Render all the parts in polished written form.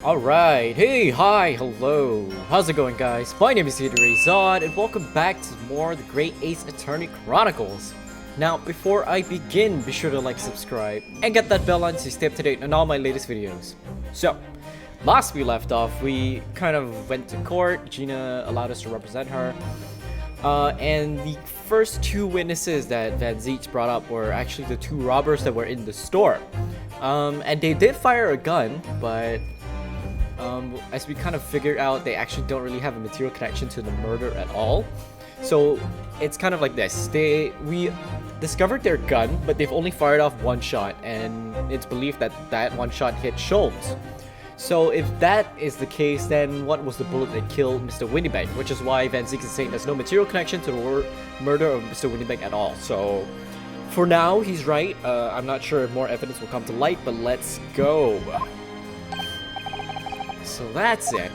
Alright, hey, hi, hello, how's it going guys? My name is ZetaRayZod and welcome back to more of the Great Ace Attorney Chronicles. Now, before I begin, be sure to like, subscribe, and get that bell on to stay up to date on all my latest videos. So, last we left off, we kind of went to court. Gina allowed us to represent her. And the first two witnesses that Van Zeets brought up were actually the two robbers that were in the store. And they did fire a gun, but as we kind of figured out, they actually don't really have a material connection to the murder at all. So it's kind of like this. We discovered their gun, but they've only fired off one shot, and it's believed that that one shot hit Sholmes. So if that is the case, then what was the bullet that killed Mr. Windibank? Which is why Van Zeeks is saying there's no material connection to the murder of Mr. Windibank at all. So for now, he's right. I'm not sure if more evidence will come to light, but let's go. So that's it.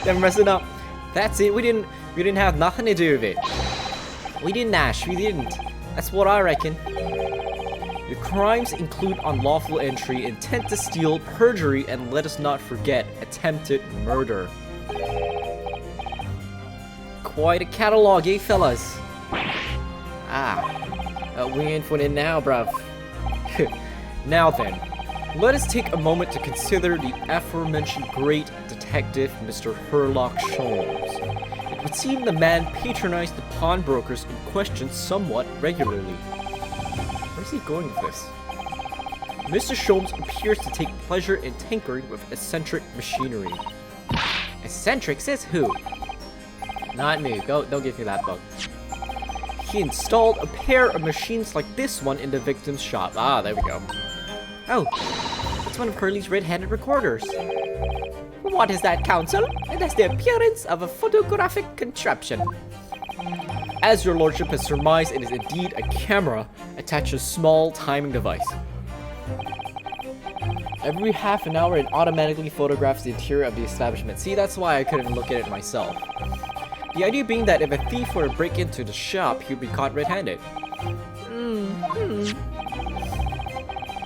They're messing up. That's it. We didn't have nothing to do with it. We didn't, Ash. We didn't. That's what I reckon. The crimes include unlawful entry, intent to steal, perjury, and let us not forget, attempted murder. Quite a catalog, eh, fellas? We in for it now, bruv. Now then, let us take a moment to consider the aforementioned great detective, Mr. Sherlock Holmes. It would seem the man patronized the pawnbrokers in question somewhat regularly. Where's he going with this? Mr. Sholmes appears to take pleasure in tinkering with eccentric machinery. Eccentric says who? Not me. Don't give me that book. He installed a pair of machines like this one in the victim's shop. Ah, there we go. Oh, it's one of Curly's red-handed recorders. What is that, counsel? It has the appearance of a photographic contraption. As your lordship has surmised, it is indeed a camera attached to a small timing device. Every half an hour, it automatically photographs the interior of the establishment. See, that's why I couldn't look at it myself. The idea being that if a thief were to break into the shop, he would be caught red-handed.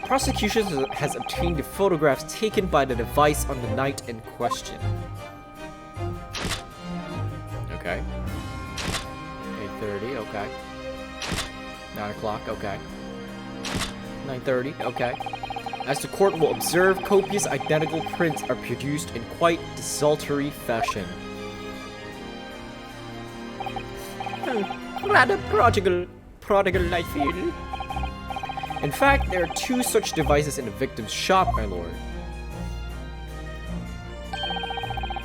Prosecution has obtained the photographs taken by the device on the night in question. Okay. 8:30, okay. 9 o'clock, okay. 9:30, okay. As the court will observe, copious identical prints are produced in quite desultory fashion. Rather prodigal I feel. In fact, there are two such devices in the victim's shop, my lord.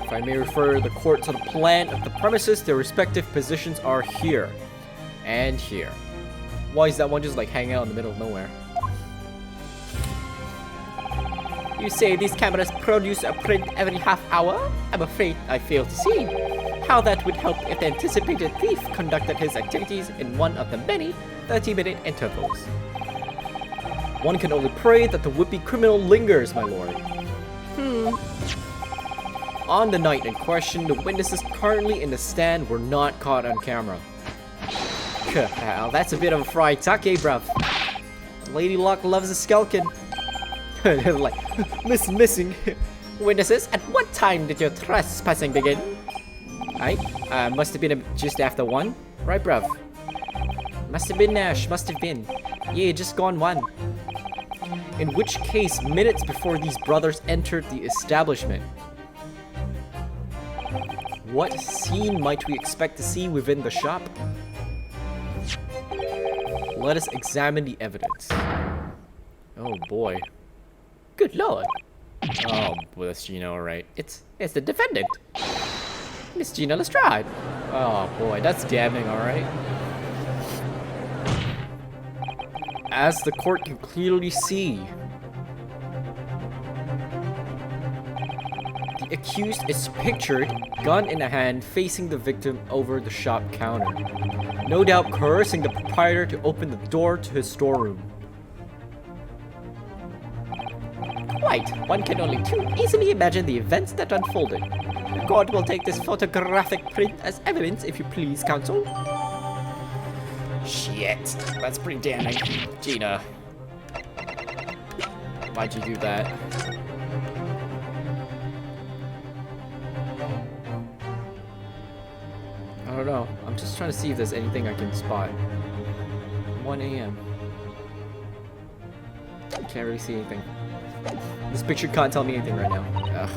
If I may refer the court to the plan of the premises, their respective positions are here and here. Why is that one just like hanging out in the middle of nowhere? You say these cameras produce a print every half hour? I'm afraid I fail to see how that would help if the anticipated thief conducted his activities in one of the many 30-minute intervals. One can only pray that the would-be criminal lingers, my lord. On the night in question, the witnesses currently in the stand were not caught on camera. Well, that's a bit of a fried tuck, eh, bruv? Lady Luck loves a skelkin. Like, missing. Witnesses, at what time did your trespassing begin? Must have been just after 1, right, bruv? Must have been, Nash, must have been. Yeah, just gone 1. In which case, minutes before these brothers entered the establishment. What scene might we expect to see within the shop? Let us examine the evidence. Oh boy. Good lord. Oh, well, that's Gina, alright. It's the defendant. Miss Gina Lestrade. Oh boy, that's damning, alright. As the court can clearly see, the accused is pictured, gun in a hand, facing the victim over the shop counter. No doubt coercing the proprietor to open the door to his storeroom. Quite. One can only too easily imagine the events that unfolded. The court will take this photographic print as evidence, if you please, counsel. Shit. That's pretty damning. Gina. Why'd you do that? I don't know. I'm just trying to see if there's anything I can spot. 1 a.m. Can't really see anything. This picture can't tell me anything right now. Ugh.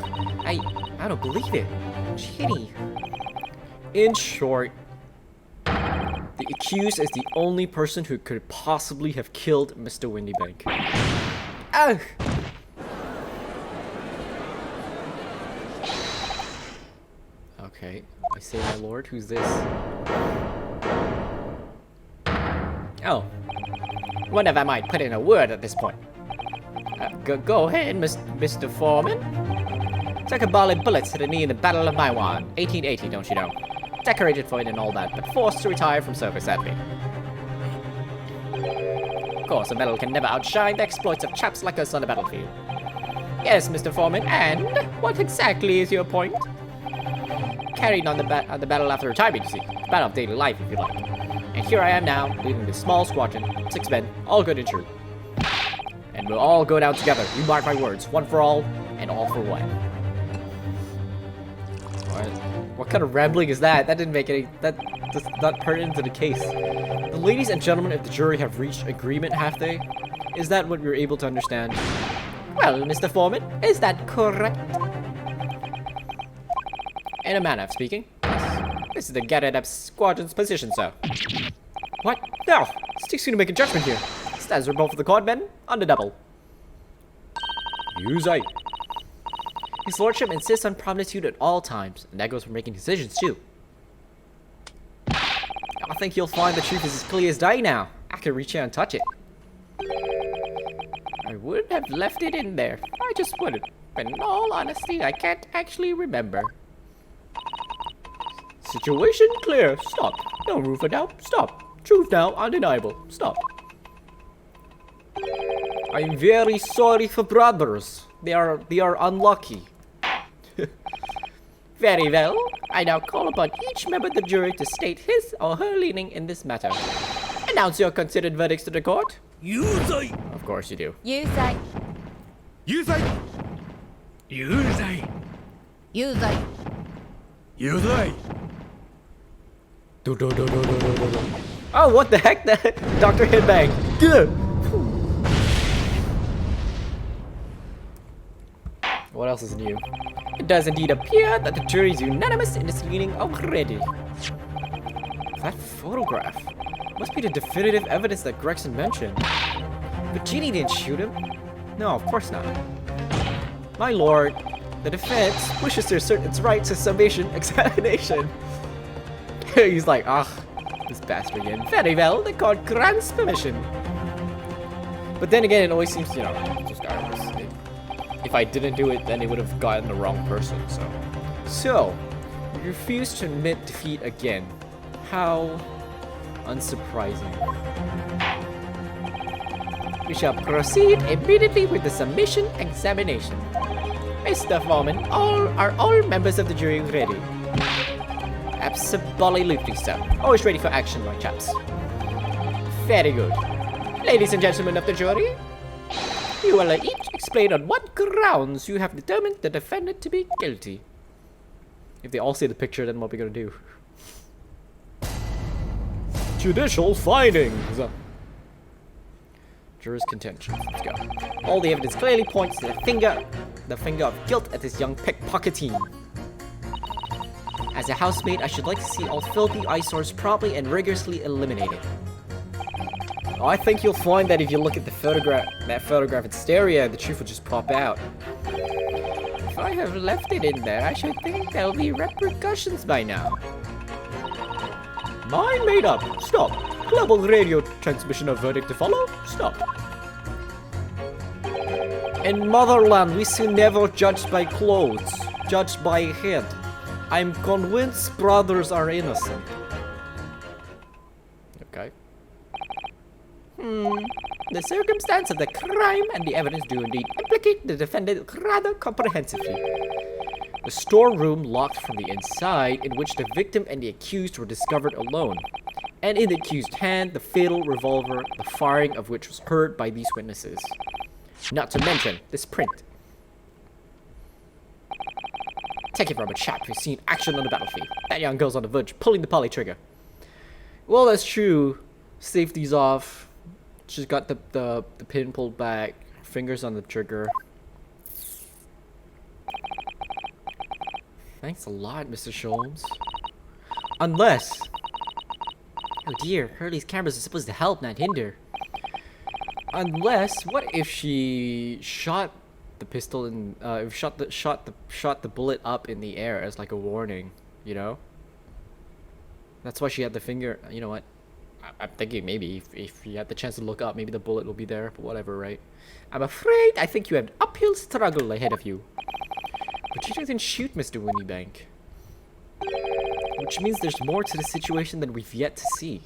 I don't believe it. Chitty. In short, the accused is the only person who could possibly have killed Mr. Windibank. Ugh! Okay, I say my lord, who's this? Oh. Wonder if I might put in a word at this point. Go ahead, Mr. Foreman. Took a volley of bullets to the knee in the Battle of Maiwan, 1880, don't you know? Decorated for it and all that, but forced to retire from service, sadly. Of course, a medal can never outshine the exploits of chaps like us on the battlefield. Yes, Mr. Foreman, and what exactly is your point? Carried on the battle after retirement, you see. Battle of daily life, if you like. And here I am now, leading this small squadron, 6 men, all good and true. And we'll all go down together, you mark my words, one for all, and all for one. What kind of rambling is that? That didn't make any... That does not turn into the case. The ladies and gentlemen of the jury have reached agreement, have they? Is that what you're able to understand? Well, Mr. Foreman, is that correct? In a manner of speaking, yes. This is the Gyarados squadron's position, sir. What? No! It's too soon to make a judgment here. Stands are both of the quad men on the double. Use it. His lordship insists on promptitude at all times, and that goes for making decisions too. I think you'll find the truth is as clear as day now. I can reach out and touch it. I would have left it in there. I just wouldn't. But in all honesty, I can't actually remember. Situation clear. Stop. No room for doubt. Stop. Truth now undeniable. Stop. I'm very sorry for brothers. They are unlucky. Very well. I now call upon each member of the jury to state his or her leaning in this matter. Announce your considered verdicts to the court. You say. Of course you do. You say. You say. You say. You say. You say. Oh, what the heck? Dr. Headbang. Duh. What else is new? It does indeed appear that the jury is unanimous in its leaning already. That photograph must be the definitive evidence that Gregson mentioned. But Genie didn't shoot him. No, of course not. My lord, the defense wishes to assert its right to summation examination. He's like, this bastard again. Very well, the court grants permission. But then again, it always seems, just Gyarados. If I didn't do it, then it would have gotten the wrong person, So, you refuse to admit defeat again. How unsurprising. We shall proceed immediately with the summation examination. Mr. Foreman, are all members of the jury ready? Absolutely, sir. Always ready for action, my chaps. Very good. Ladies and gentlemen of the jury, you will each explain on what grounds you have determined the defendant to be guilty. If they all see the picture, then what are we gonna do? Judicial findings! Jurors' contention. Let's go. All the evidence clearly points to the finger of guilt at this young pickpocketing. As a housemaid, I should like to see all filthy eyesores promptly and rigorously eliminated. I think you'll find that if you look at that photograph in stereo, the truth will just pop out. If I have left it in there, I should think there'll be repercussions by now. Mind made up. Stop. Global radio transmission of verdict to follow. Stop. In motherland, we see never judged by clothes, judged by head. I'm convinced brothers are innocent. Okay. The circumstance of the crime and the evidence do indeed implicate the defendant rather comprehensively. The storeroom locked from the inside, in which the victim and the accused were discovered alone, and in the accused's hand the fatal revolver, the firing of which was heard by these witnesses. Not to mention this print. Take it from a chap who's seen action on the battlefield. That young girl's on the verge, pulling the poly trigger. Well, that's true. Safety's off. She's got the pin pulled back. Fingers on the trigger. Thanks a lot, Mr. Sholmes. Unless... Oh dear, Hurley's cameras are supposed to help, not hinder. Unless, what if she shot the pistol and shot the bullet up in the air as like a warning, you know? That's why she had the finger. You know what? I'm thinking maybe if you had the chance to look up, maybe the bullet will be there. But whatever, right? I'm afraid I think you have an uphill struggle ahead of you. But you didn't shoot Mr. Windibank. Which means there's more to the situation than we've yet to see.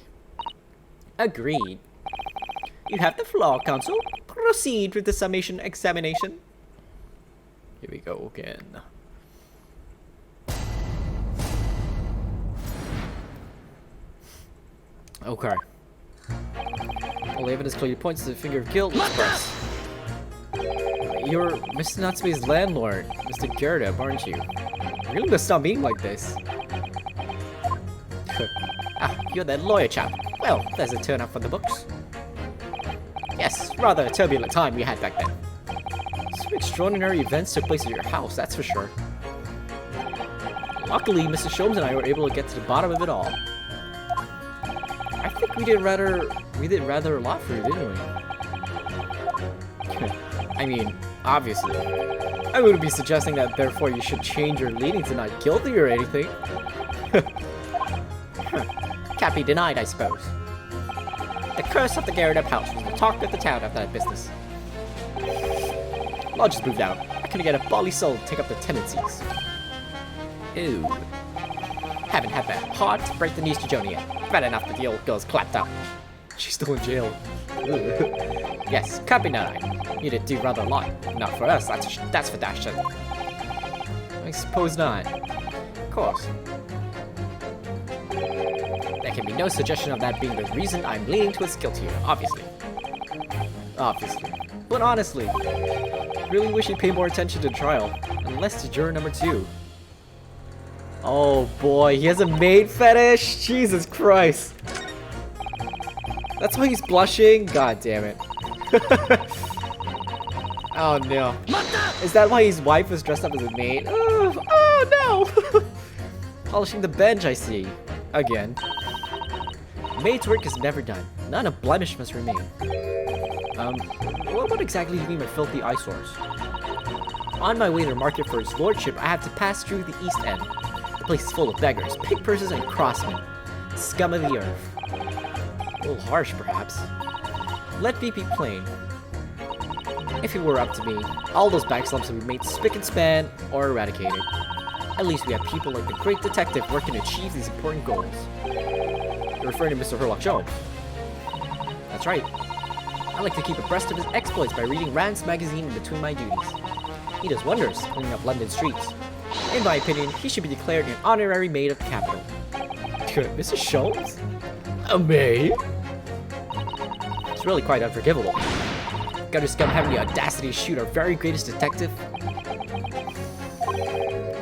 Agreed. You have the floor, Counsel. Proceed with the summation examination. Here we go again. Okay. All the evidence clearly points to the finger of guilt. Let's press. You're Mr. Natsume's landlord, Mr. Gyarados, aren't you? You really must stop being like this. You're that lawyer chap. Well, there's a turn up for the books. Yes, rather a turbulent time we had back then. Some extraordinary events took place at your house, that's for sure. Luckily, Mr. Sholmes and I were able to get to the bottom of it all. I think we did rather a lot for you, didn't we? I mean, obviously. I wouldn't be suggesting that therefore you should change your leaning to not guilty or anything. Can't be denied, I suppose. The curse of the Gyarados house was the talk of the town after that business. I'll just moved out. I couldn't get a bally soul to take up the tenancies. Ew. Haven't had the heart to break the news to Joni yet. Bad enough that the old girl's clapped up. She's still in jail. Yes, can't be denied. You did do rather a lot. Not for us, that's for dash certain. I suppose not. Of course. There can be no suggestion of that being the reason I'm leaning towards guilt here, obviously. Obviously. But honestly, really wish you'd pay more attention to the trial, unless to juror number 2. Oh boy, he has a maid fetish? Jesus Christ. That's why he's blushing? God damn it. Oh no. Is that why his wife was dressed up as a maid? Oh no! Polishing the bench, I see. Again. Maid's work is never done. None a blemish must remain. What exactly do you mean by filthy eyesores? On my way to the market for his lordship, I have to pass through the East End. The place is full of beggars, pig pursers, and crossmen. Scum of the earth. A little harsh, perhaps. Let me be plain. If it were up to me, all those back slumps would be made spick and span or eradicated. At least we have people like the great detective working to achieve these important goals. You're referring to Mr. Sherlock Holmes. That's right. I like to keep abreast of his exploits by reading Rand's magazine in between my duties. He does wonders cleaning up London streets. In my opinion, he should be declared an honorary maid of the capital. Mr. Sholmes? A maid? It's really quite unforgivable. Gutter scum having the audacity to shoot our very greatest detective.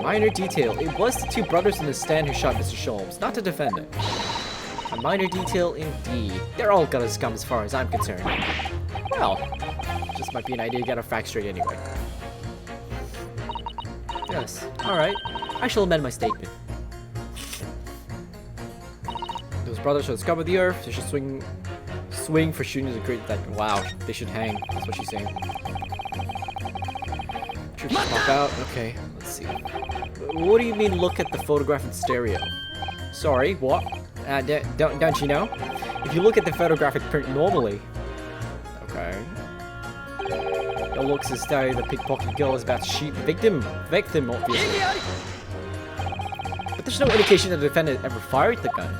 Minor detail, it was the 2 brothers in the stand who shot Mr. Sholmes, not the defendant. A minor detail indeed. They're all gutter scum as far as I'm concerned. Well, just might be an idea to get our facts straight anyway. Yes, alright. I shall amend my statement. Those brothers are the scum of the earth. They should swing for shooting as a great detective. Wow, they should hang. That's what she's saying. Truth should pop out. Okay, let's see. What do you mean look at the photograph in stereo? Sorry, what? Don't you know? If you look at the photographic print normally... Okay. It looks as though the pickpocket girl is about to shoot the victim. Victim, obviously. But there's no indication that the defendant ever fired the gun.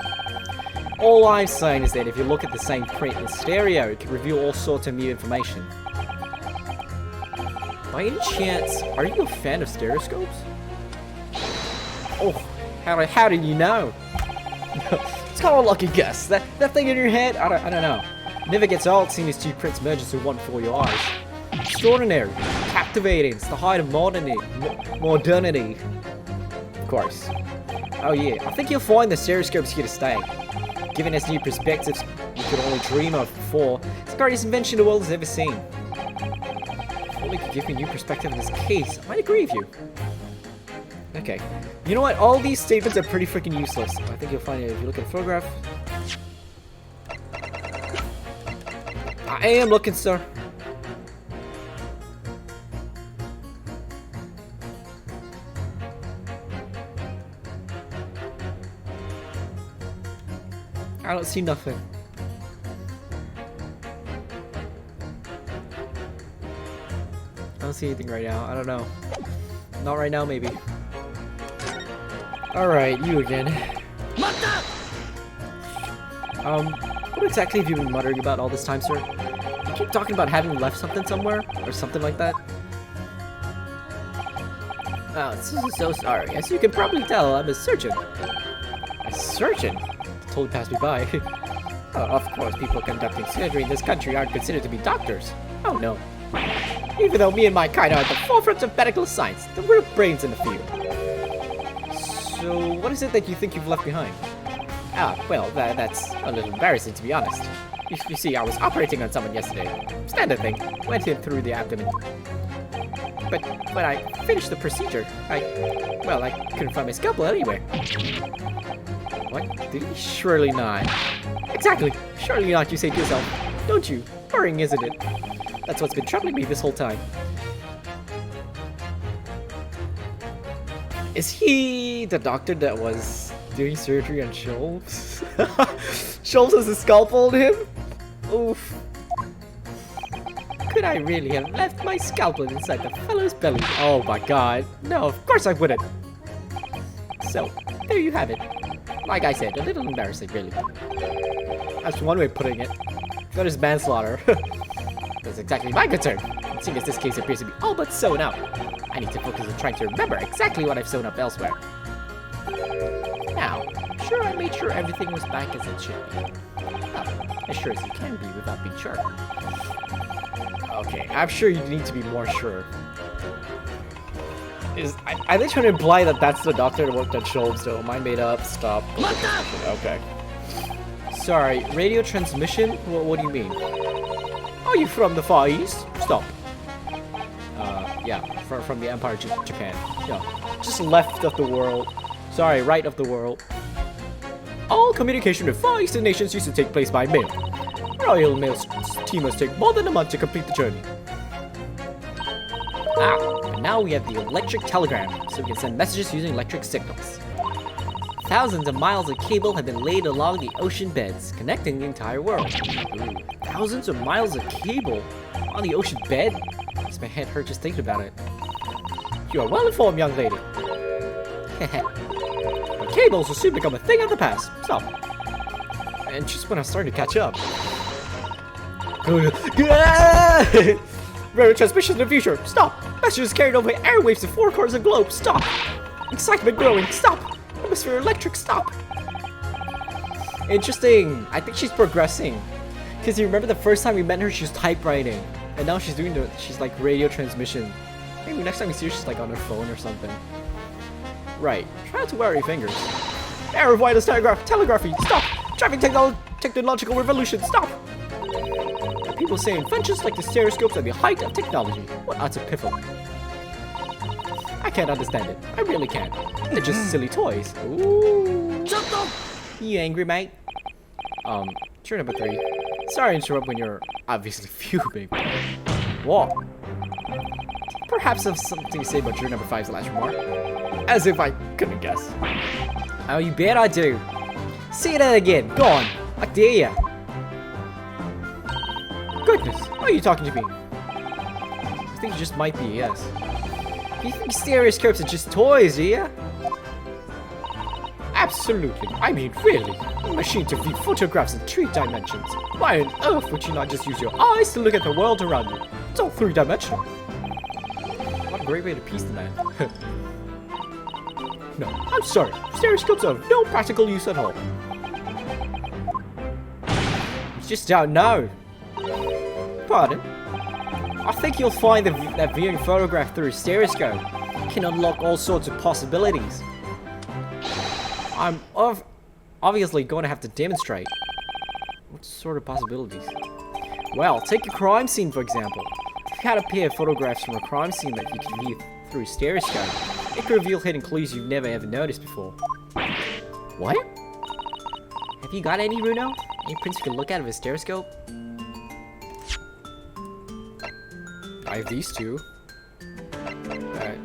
All I'm saying is that if you look at the same print in stereo, it can reveal all sorts of new information. By any chance, are you a fan of stereoscopes? Oh, how did you know? It's kind of a lucky guess. That thing in your head, I don't know. Never gets old seeing these 2 prints merge into one before your eyes. Extraordinary. Captivating. It's the height of modernity. Of course. Oh yeah, I think you'll find the stereoscope's here to stay. Giving us new perspectives we could only dream of before. It's the greatest invention the world has ever seen. If only could give me a new perspective in this case, I might agree with you. Okay. You know what? All these statements are pretty freaking useless. I think you'll find it if you look at the photograph. I am looking, sir. I don't see nothing. I don't see anything right now. I don't know. Not right now, maybe. Alright, you again. What exactly have you been muttering about all this time, sir? You keep talking about having left something somewhere, or something like that. Oh, so sorry. As you can probably tell, I'm a surgeon. A surgeon? Totally passed me by. Of course, people conducting surgery in this country aren't considered to be doctors. Oh no. Even though me and my kind are at the forefront of medical science, the real brains in the field. So, what is it that you think you've left behind? Ah, well, that's a little embarrassing, to be honest. You see, I was operating on someone yesterday. Standard thing. Went in through the abdomen. But when I finished the procedure, I couldn't find my scalpel anywhere. What? Did he? Surely not. Exactly. Surely not, you say to yourself. Don't you? Boring, isn't it? That's what's been troubling me this whole time. Is he the doctor that was doing surgery on Sholmes? Sholmes has a scalpel on him? Oof. Could I really have left my scalpel inside the fellow's belly? Oh my god. No, of course I wouldn't. So, there you have it. Like I said, a little embarrassing, really. That's one way of putting it. That is manslaughter. That's exactly my concern. Seeing as this case appears to be all but sewn up, I need to focus on trying to remember exactly what I've sewn up elsewhere. Now, I'm sure I made sure everything was back as it should be. Well, as sure as you can be without being sure. Okay, I'm sure you need to be more sure. Are they trying to imply that that's the doctor that worked on Sholmes, though? Am I made up? Stop. Okay. Sorry, radio transmission? What do you mean? Are you from the Far East? Stop. Yeah, from the Empire of Japan. Yeah, just left of the world. Sorry, right of the world. All communication with Far Eastern nations used to take place by mail. Royal Mail steamers take more than a month to complete the journey. And now we have the electric telegram, so we can send messages using electric signals. Thousands of miles of cable have been laid along the ocean beds, connecting the entire world. Ooh, thousands of miles of cable on the ocean bed? Makes my head hurt just thinking about it. You are well informed, young lady. But cables will soon become a thing of the past. Stop. And just when I'm starting to catch up. Radio transmission in the future. Stop. Messages carried over airwaves to four corners of the globe. Stop. Excitement growing. Stop. Atmosphere electric. Stop. Interesting. I think she's progressing. Because you remember the first time we met her, she was typewriting. And now she's like radio transmission. Maybe next time we see her, she's like on her phone or something. Right. Try not to wear your fingers. Era of wireless telegraphy. Stop. Driving technological revolution. Stop. People say inventions like the stereoscopes are the height of technology. What utter piffle. I can't understand it. I really can't. They're just silly toys. Ooh. You angry, mate? Turn number 3. Sorry to interrupt when you're obviously fuming. What? Perhaps have something to say about your number 5's last remark? As if I couldn't guess. Oh, you bet I do. Say that again. Go on. I dare ya. Goodness, why are you talking to me? I think you just might be, yes. You think stereoscopes are just toys, do ya? Absolutely. I mean, really. A machine to view photographs in 3 dimensions. Why on earth would you not just use your eyes to look at the world around you? It's all 3-dimensional. What a great way to piece the man. No, I'm sorry. Stereoscopes are of no practical use at all. It's just don't know. Pardon? I think you'll find that viewing photograph through a stereoscope can unlock all sorts of possibilities. I'm obviously going to have to demonstrate. What sort of possibilities? Well, take a crime scene for example. If you had a pair of photographs from a crime scene that you can view through a stereoscope, it could reveal hidden clues you've never ever noticed before. What? Have you got any, Bruno? Any prints you can look out of a stereoscope? I have these two. Alright.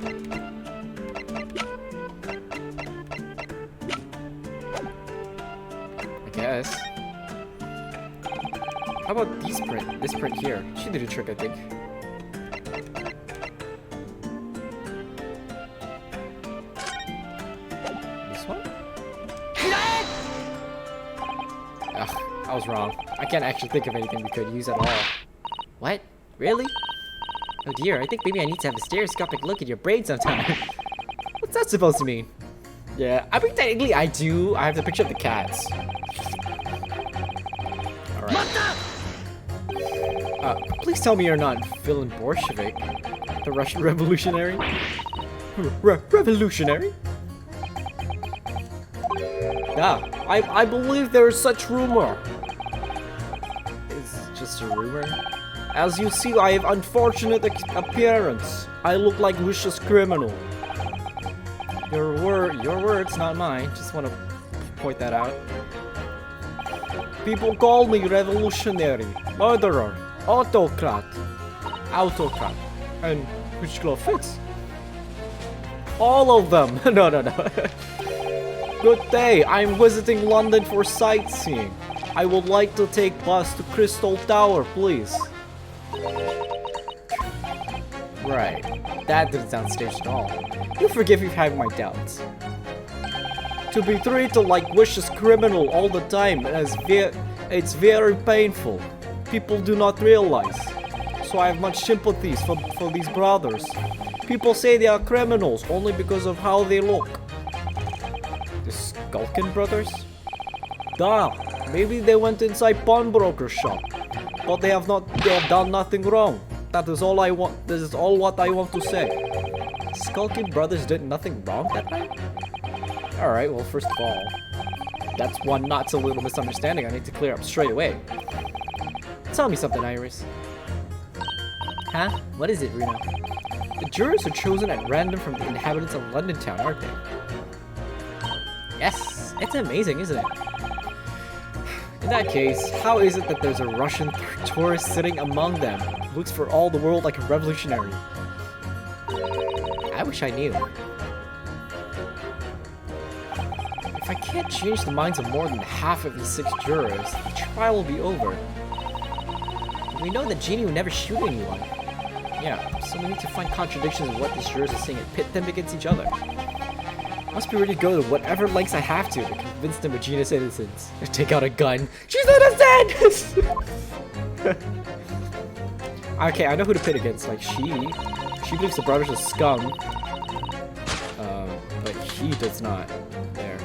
I guess. How about this print here? She did a trick, I think. This one? Ugh, I was wrong. I can't actually think of anything we could use at all. What? Really? Oh dear, I think maybe I need to have a stereoscopic look at your brain sometime. What's that supposed to mean? Yeah, I mean technically I do. I have the picture of the cats. Alright. Please tell me you're not villain Bolshevik, the Russian revolutionary? Revolutionary? Yeah, I believe there is such rumor. Is it just a rumor? As you see, I have unfortunate appearance. I look like vicious criminal. Your words, not mine. Just want to point that out. People call me revolutionary, murderer, autocrat, and which glove fits? All of them. No. Good day. I'm visiting London for sightseeing. I would like to take bus to Crystal Tower, please. Right. That didn't sound staged at all. You forgive me for having my doubts. To be treated like vicious criminal all the time, it's very painful. People do not realize. So I have much sympathy for these brothers. People say they are criminals only because of how they look. The Skulkin brothers? Duh, maybe they went inside pawnbroker shop. But they have done nothing wrong. That is all I want. This is all what I want to say. Skulkin brothers did nothing wrong that night? Alright, well first of all, that's one not so little misunderstanding I need to clear up straight away. Tell me something, Iris. Huh? What is it, Bruno? The jurors are chosen at random from the inhabitants of London town, aren't they? Yes! It's amazing, isn't it? In that case, how is it that there's a Russian tourist sitting among them who looks for all the world like a revolutionary? I wish I knew. If I can't change the minds of more than half of these 6 jurors, the trial will be over. We know that Genie would never shoot anyone. Yeah, so we need to find contradictions in what these jurors are saying and pit them against each other. Must be ready to go to whatever lengths I have to convince them of Gina's innocence. Take out a gun. She's innocent! Okay, I know who to pit against. Like, she believes the brothers are scum. But he does not. There.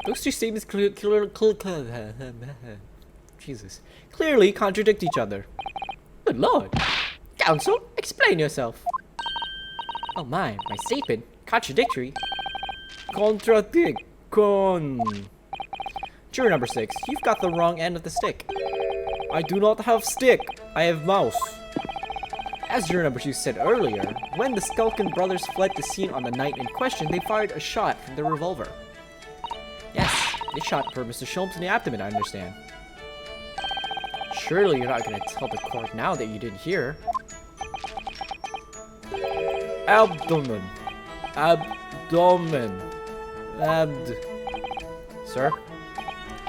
Those two statements clearly contradict each other. Good lord. Counsel, explain yourself. Oh my statement? Contradictory? Contradict. Juror number 6, you've got the wrong end of the stick. I do not have stick, I have mouse. As juror number 2 said earlier, when the Skulkin brothers fled the scene on the night in question, they fired a shot from their revolver. Yes, they shot for Mr. Sholmes in the abdomen, I understand. Surely you're not going to tell the court now that you didn't hear. Abdomen. Sir?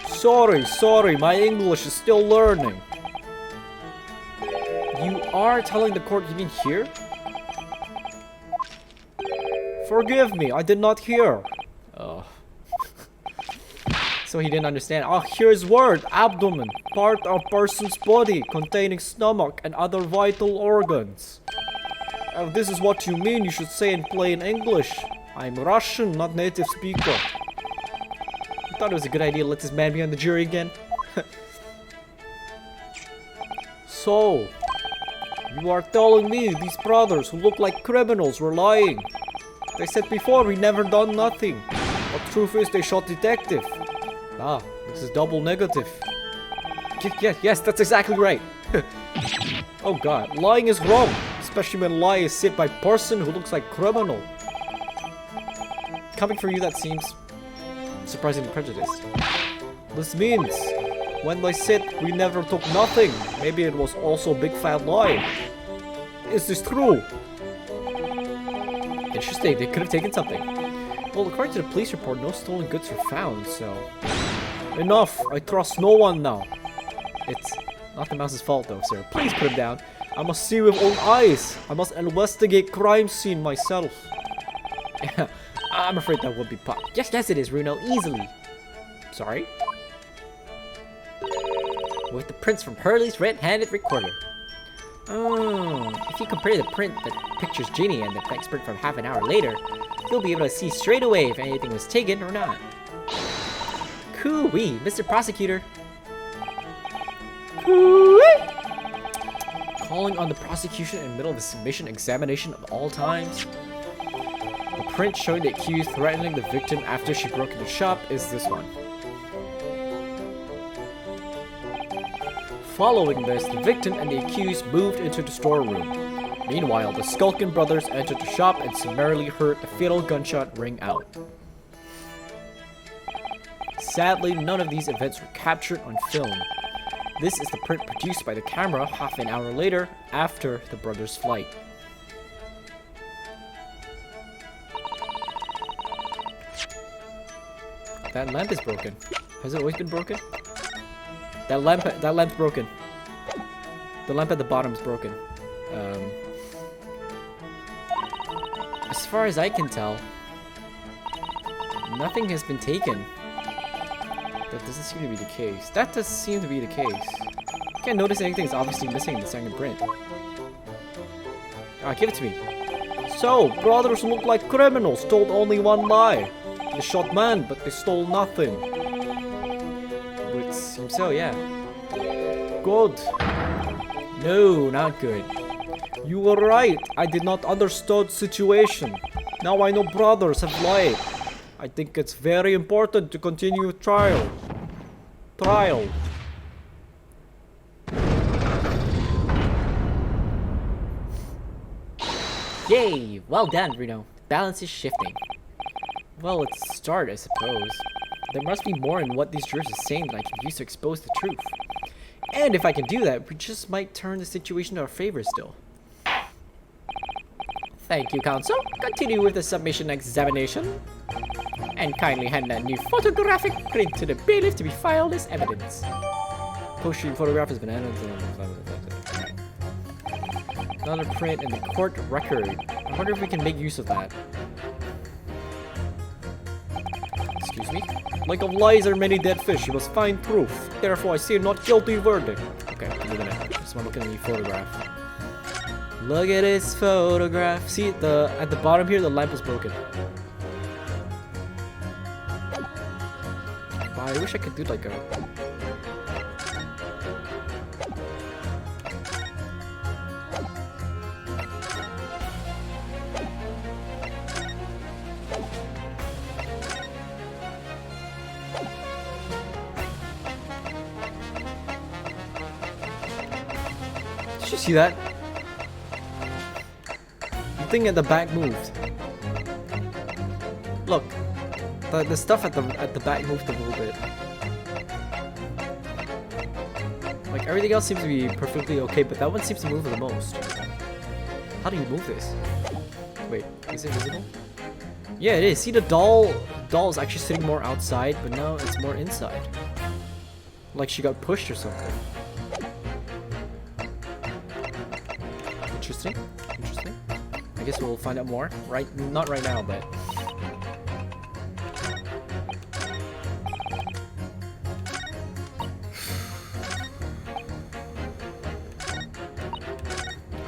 Sorry, my English is still learning. You are telling the court you didn't hear? Forgive me, I did not hear. Oh. So he didn't understand. Oh, here's word. Abdomen. Part of person's body containing stomach and other vital organs. If this is what you mean, you should say in plain English. I'm Russian, not native speaker. You thought it was a good idea to let this man be on the jury again? So, you are telling me these brothers who look like criminals were lying? They said before we never done nothing. But truth is they shot detective. Ah, this is double negative. Yes, that's exactly right. Oh god, lying is wrong. Especially when lie is said by person who looks like criminal. Coming from you, that seems surprisingly prejudiced. This means when they said we never took nothing, maybe it was also a big fat lie. Is this true? Interesting, they could have taken something. Well, according to the police report, no stolen goods were found, so... Enough! I trust no one now. It's not the mouse's fault though, sir. Please put him down. I must see with own eyes. I must investigate crime scene myself. I'm afraid that would be yes, it is, Runo. Easily. Sorry? With the prints from Hurley's red-handed recorder. Oh, if you compare the print that pictures Genie and the next print from half an hour later, you'll be able to see straight away if anything was taken or not. Coo-wee, Mr. Prosecutor. Coo-wee! Calling on the prosecution in the middle of a submission examination of all times. The print showing the accused threatening the victim after she broke into the shop is this one. Following this, the victim and the accused moved into the storeroom. Meanwhile, the Skulkin brothers entered the shop and summarily heard the fatal gunshot ring out. Sadly, none of these events were captured on film. This is the print produced by the camera half an hour later, after the brothers' flight. That lamp is broken. Has it always been broken? That lamp's broken. The lamp at the bottom is broken. As far as I can tell, nothing has been taken. That doesn't seem to be the case. That does seem to be the case. Can't notice anything is obviously missing in the second print. Ah, give it to me. So, brothers look like criminals, told only one lie. They shot man, but they stole nothing. Would seem so, yeah. Good. No, not good. You were right. I did not understand situation. Now I know brothers have lied. I think it's very important to continue trial. Yay! Well done, Bruno. Balance is shifting. Well, let's start, I suppose. There must be more in what these jurors are saying that I can use to expose the truth. And if I can do that, we just might turn the situation to our favor still. Thank you, counsel. Continue with the submission examination. And kindly hand that new photographic print to the bailiff to be filed as evidence. Post-shooting photograph has been added to another print in the court record. I wonder if we can make use of that. Excuse me? Like of lies are many dead fish, you must find proof. Therefore, I say not guilty verdict. Okay, I'm gonna just want to look at the new photograph. Look at this photograph. See, at the bottom here, the lamp is broken. Wow, I wish I could do like a... Did you see that? The thing at the back moved. Look, the stuff at the back moved a little bit. Like everything else seems to be perfectly okay, but that one seems to move the most. How do you move this? Wait, is it visible? Yeah, it is. See, the doll is actually sitting more outside, but now it's more inside. Like she got pushed or something. Interesting. Interesting. I guess we'll find out more. Not right now, but...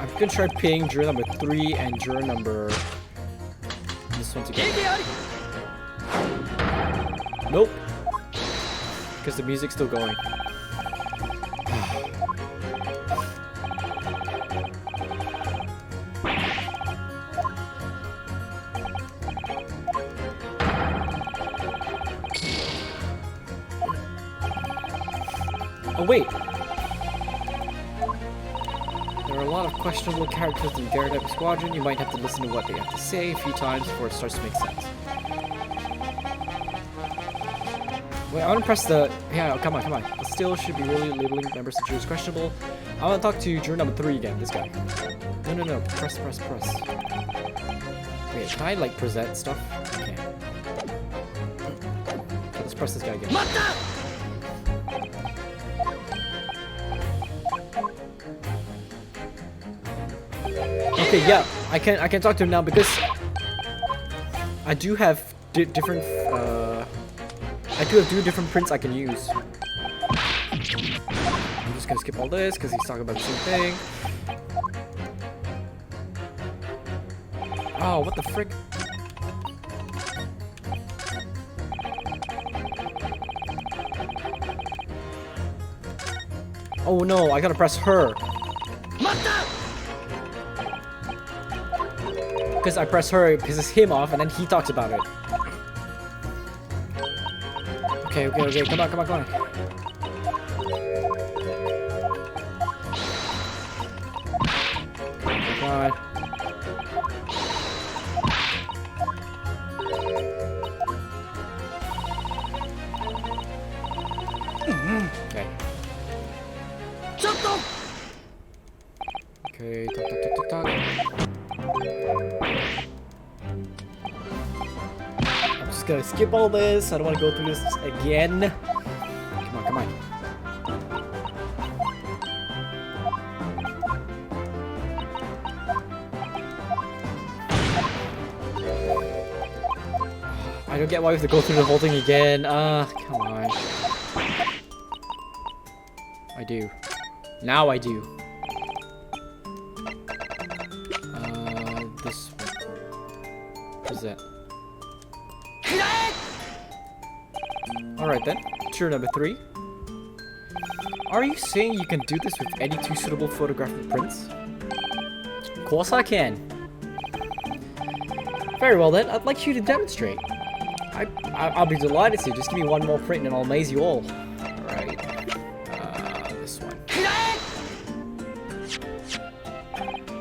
I'm gonna try paying juror number 3 and juror number... this one together. Nope. Because the music's still going. Oh wait! There are a lot of questionable characters in the Gyarados Squadron. You might have to listen to what they have to say a few times before it starts to make sense. Wait, I want to press the... Yeah, come on, come on. But still should be really labeling members of jury as questionable. I want to talk to juror number 3 again, this guy. No. Press. Wait, can I, like, present stuff? I can't. Okay, let's press this guy again. Okay, yeah, I can talk to him now because I do have different two different prints I can use. I'm just gonna skip all this because he's talking about the same thing. Oh, what the frick? Oh no, I gotta press her. Because I press her, it pisses him off, and then he talks about it. Okay, come on. Come on. Okay. Okay, talk. I'm just gonna skip all this. I don't want to go through this again. Come on. I don't get why we have to go through the whole thing again. Come on. I do. Now I do. This one. What's that? Alright then. Juror number 3. Are you saying you can do this with any 2 suitable photographic prints? Of course I can. Very well then, I'd like you to demonstrate. I'll be delighted to. Just give me one more print and I'll amaze you all. Alright. This one.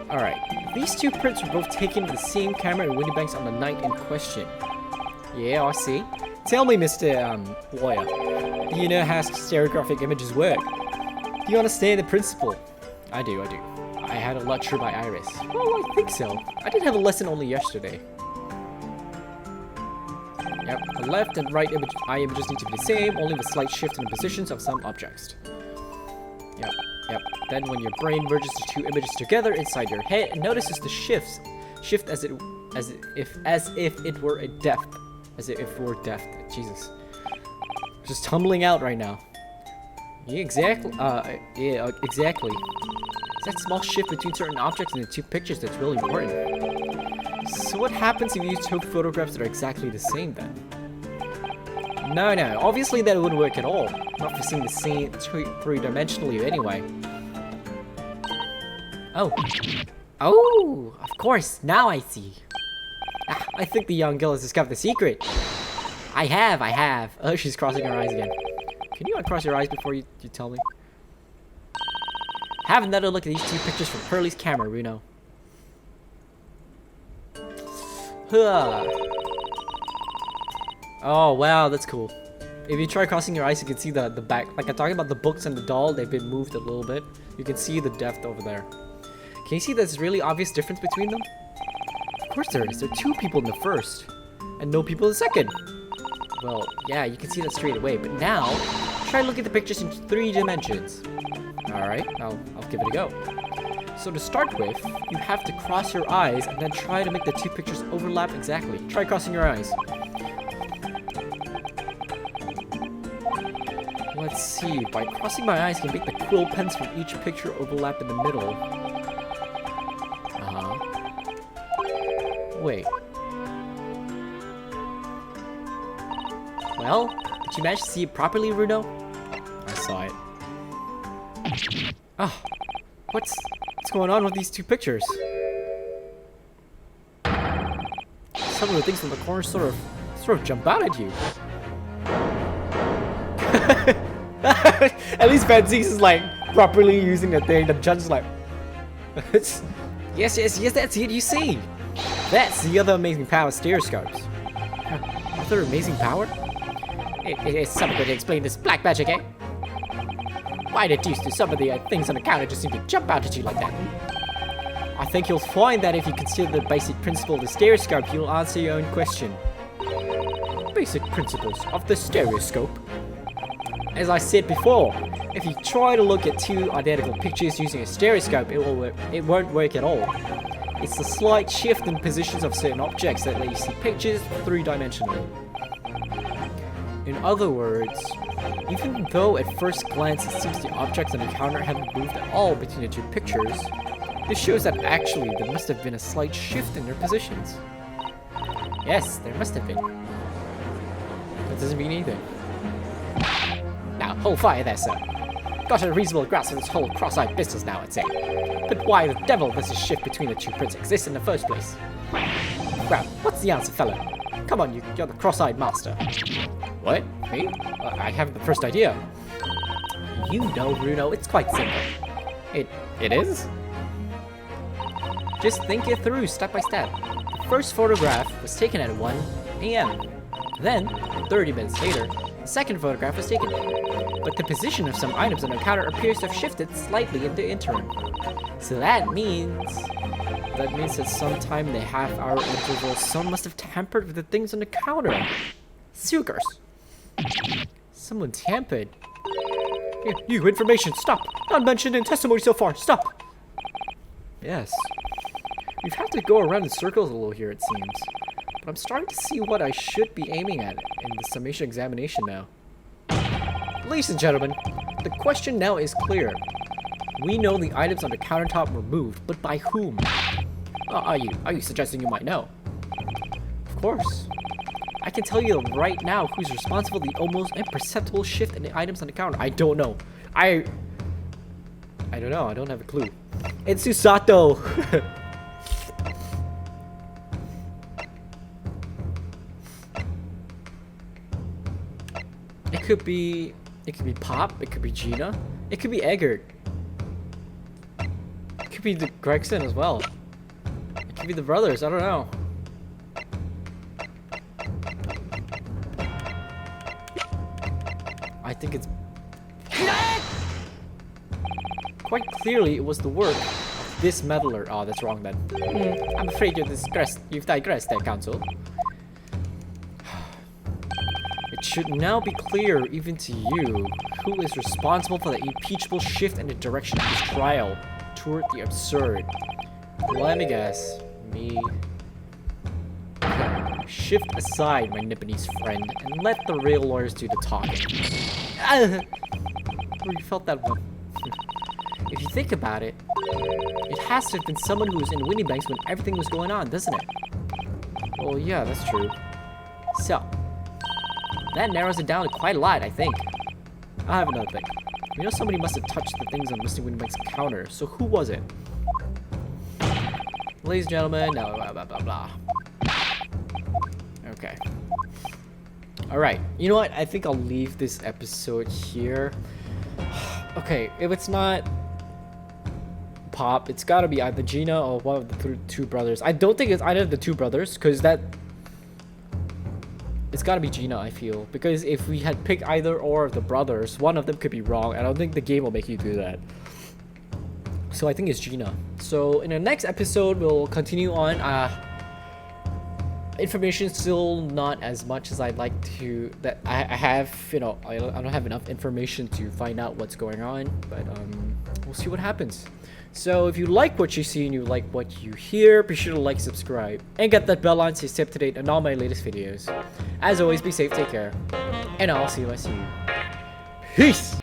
Alright. These 2 prints were both taken with the same camera in Windibank on the night in question. Yeah, I see. Tell me, Mr. Lawyer. Do you know how stereoscopic images work? Do you understand the principle? I do. I had a lecture by Iris. Well, I think so. I did have a lesson only yesterday. Yep, the left and right eye images need to be the same, only with slight shift in the positions of some objects. Yep. Then when your brain merges the 2 images together inside your head and notices the shift as if it were a depth. As if it were depth. Jesus. Just tumbling out right now. Yeah, exactly. Exactly. It's that small shift between certain objects in the 2 pictures that's really important. So what happens if you use 2 photographs that are exactly the same then? No, obviously that wouldn't work at all. Not for seeing the same 3-dimensionally anyway. Oh, of course, now I see. I think the young girl has discovered the secret. I have. Oh, she's crossing her eyes again. Can you uncross your eyes before you tell me? Have another look at these 2 pictures from Hurley's camera, Runo. Oh, wow, that's cool. If you try crossing your eyes, you can see the back. Like I'm talking about the books and the doll, they've been moved a little bit. You can see the depth over there. Can you see this really obvious difference between them? Of course there is. There are 2 people in the first, and no people in the second. Well, yeah, you can see that straight away. But now, try to look at the pictures in 3 dimensions. Alright, I'll give it a go. So to start with, you have to cross your eyes and then try to make the 2 pictures overlap exactly. Try crossing your eyes. Let's see, by crossing my eyes, I can make the quill pens from each picture overlap in the middle. Wait. Well, did you manage to see it properly, Runo? I saw it. Oh, what's going on with these 2 pictures? Some of the things from the corner sort of jump out at you. At least Fancies is like properly using the thing. The judge is like, yes, that's it. You see, that's the other amazing power of stereoscopes. Other amazing power? It's something to explain this black magic, eh? Why the deuce do some of the things on the counter just seem to jump out at you like that? I think you'll find that if you consider the basic principle of the stereoscope, you'll answer your own question. Basic principles of the stereoscope. As I said before, if you try to look at two identical pictures using a stereoscope, it won't work at all. It's the slight shift in positions of certain objects that let you see pictures three-dimensionally. In other words, even though at first glance it seems the objects on the counter haven't moved at all between the two pictures, this shows that actually there must have been a slight shift in their positions. Yes, there must have been. That doesn't mean anything. Now, hold fire there, sir. Got a reasonable grasp of this whole cross-eyed business now, I'd say. But why the devil does this shift between the two prints exist in the first place? Well, what's the answer, fella? Come on, you're the cross-eyed master. What? Me? I haven't the first idea. You know, Bruno, it's quite simple. It is? Just think it through step by step. The first photograph was taken at 1 AM. Then, 30 minutes later, the second photograph was taken. But the position of some items on the counter appears to have shifted slightly in the interim. So that means that sometime in the half-hour interval, someone must have tampered with the things on the counter. Suckers. Someone tampered. You, information, stop! Not mentioned in testimony so far, stop! Yes. We've had to go around in circles a little here, it seems. But I'm starting to see what I should be aiming at in the summation examination now. Ladies and gentlemen, the question now is clear. We know the items on the countertop were moved, but by whom? Are you suggesting you might know? Of course. I can tell you right now who's responsible for the almost imperceptible shift in the items on the counter. I don't know. I don't know. I don't have a clue. It's Susato. It could be Pop. It could be Gina. It could be Eggert. It could be the Gregson as well. It could be the brothers. I don't know. I think it's quite clearly it was the work of this meddler. Oh, that's wrong then. I'm afraid you've digressed there, counsel. It should now be clear, even to you, who is responsible for the impeachable shift in the direction of this trial toward the absurd. Let me guess. Me. Shift aside, my Nipponese friend, and let the real lawyers do the talking. Oh, you felt that one. If you think about it, it has to have been someone who was in Windibank when everything was going on, doesn't it? Well, yeah, that's true. So, that narrows it down to quite a lot, I think. I have another thing. We know somebody must have touched the things on Mr. Windibank's counter, so who was it? Ladies and gentlemen, no, blah, blah, blah, blah. Okay. Alright, you know what? I think I'll leave this episode here. Okay, if it's not Pop, it's gotta be either Gina or one of the two brothers. I don't think it's either of the two brothers, because it's gotta be Gina, I feel. Because if we had picked either or of the brothers, one of them could be wrong. I don't think the game will make you do that. So I think it's Gina. So in the next episode, we'll continue on. Information still not as much as I'd like to. That I have, you know, I don't have enough information to find out what's going on. But we'll see what happens. So if you like what you see and you like what you hear, be sure to like, subscribe, and get that bell on to stay up to date on all my latest videos. As always, be safe, take care, and I'll see you when I see you. Peace!